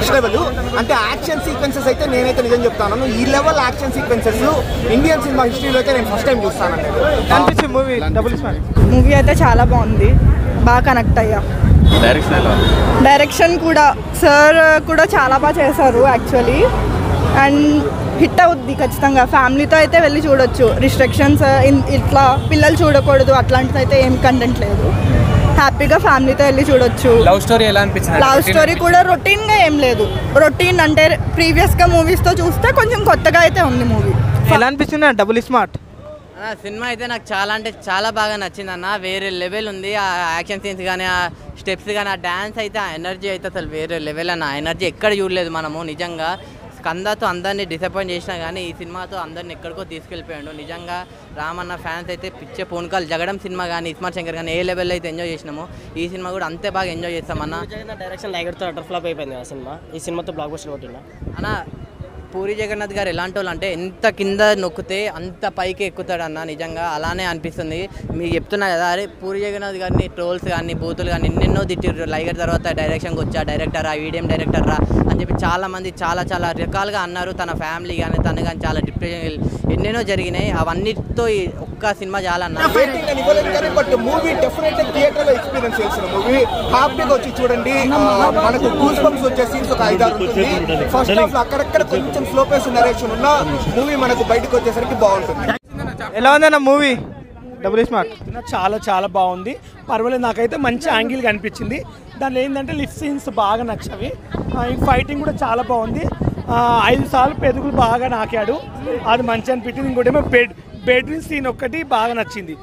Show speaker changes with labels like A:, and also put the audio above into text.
A: Next level. అంటే action sequences అయితే నేనైతే నిజం చెప్తాను, ఈ level action sequences Indian cinema హిస్టరీలో అయితే నేను ఫస్ట్ టైం చూస్తాను.
B: అనిపించింది మూవీ డబుల్ స్మార్ట్
C: మూవీ అయితే చాలా బాగుంది, బాగా కనెక్ట్ అయ్యా. డైరెక్షన్ కూడా సార్ కూడా చాలా బాగా చేశారు యాక్చువల్లీ, అండ్ హిట్ అవుద్ది ఖచ్చితంగా. ఫ్యామిలీతో అయితే వెళ్ళి చూడొచ్చు. రిస్ట్రిక్షన్స్ ఇట్లా పిల్లలు చూడకూడదు అట్లాంటిది అయితే ఏం కంటెంట్ లేదు, హ్యాపీగా ఫ్యామిలీతో వెళ్ళి చూడొచ్చు.
B: లవ్ స్టోరీ ఎలా అనిపించింది?
C: లవ్ స్టోరీ కూడా రొటీన్గా ఏం లేదు. రొటీన్ అంటే ప్రీవియస్గా మూవీస్తో చూస్తే కొంచెం కొత్తగా అయితే ఉంది మూవీ.
B: ఎలా అనిపించింది డబుల్ స్మార్ట్
D: సినిమా? అయితే నాకు చాలా అంటే చాలా బాగా నచ్చింది అన్న. వేరే లెవెల్ ఉంది. ఆ యాక్షన్ సీన్స్ కానీ, ఆ స్టెప్స్ కానీ, ఆ డ్యాన్స్ అయితే, ఆ ఎనర్జీ అయితే అసలు వేరే లెవెల్ అన్న. ఆ ఎనర్జీ ఎక్కడ చూడలేదు మనము. నిజంగా స్కందాతో అందరినీ డిసప్పాయింట్ చేసినా కానీ ఈ సినిమాతో అందరిని ఎక్కడికో తీసుకెళ్ళిపోయాడు. నిజంగా రామన్న ఫ్యాన్స్ అయితే పిచ్చే పూనకాలు. జగడం సినిమా కానీ, ఇస్మార్ట్ శంకర్ కానీ ఏ లెవెల్లో అయితే ఎంజాయ్ చేసినామో ఈ సినిమా కూడా అంతే బాగా ఎంజాయ్ చేస్తామన్న.
E: డైరెక్షన్ లైగర్తో అటర్ ఫ్లాప్ అయిపోయింది ఆ సినిమా. ఈ సినిమాతో బ్లాక్ బస్టర్ కొట్టినా
D: అన్న. పూరి జగన్నాథ్ గారు ఎలాంటి వాళ్ళు అంటే ఎంత కింద నొక్కితే అంత పైకి ఎక్కుతాడు అన్న. నిజంగా అలానే అనిపిస్తుంది. మీకు చెప్తున్నా కదా, అరే పూరి జగన్నాథ్ గారిని ట్రోల్స్ కానీ, బూతులు కానీ ఎన్నెన్నో తిట్టిర్రు. లైగర్ తర్వాత డైరెక్షన్కి వచ్చా, డైరెక్టరా, వీడియం డైరెక్టరా అని చెప్పి చాలామంది చాలా రకాలుగా అన్నారు. తన ఫ్యామిలీ కానీ, తను కానీ చాలా డిప్రెషన్ ఎన్నెన్నో జరిగినాయి. అవన్నిటితో ఒక్క సినిమా చాలన్న.
A: మూవీ డెఫినెట్ థియేటర్ లో ఎక్స్పీరియన్స్ చేసిన మూవీ. హ్యాపీగా వచ్చి చూడండి. మనకు గూస్ బంప్స్ వచ్చే సీన్స్ ఒక 5-6 ఉంటుంది. ఫస్ట్ హాఫ్ లో అక్కడక్కడ కొంచెం స్లో పేస్ నరేషన్ ఉన్న మూవీ మనకు బయటకు వచ్చేసరికి బాగుంటుంది.
B: ఎలా ఉందన్న మూవీ డబుల్ స్మార్ట్?
F: చాలా బాగుంది, పర్వాలేదు. నాకైతే మంచి యాంగిల్ కనిపించింది. దాంట్లో ఏంటంటే లిఫ్ట్ సీన్స్ బాగా నచ్చవి. ఫైటింగ్ కూడా చాలా బాగుంది. 5 సార్లు పెరుగులు బాగా నాకాడు, అది మంచి అనిపించింది. ఇంకోటి ఏమో బెడ్రూమ్ సీన్ ఒక్కటి బాగా నచ్చింది.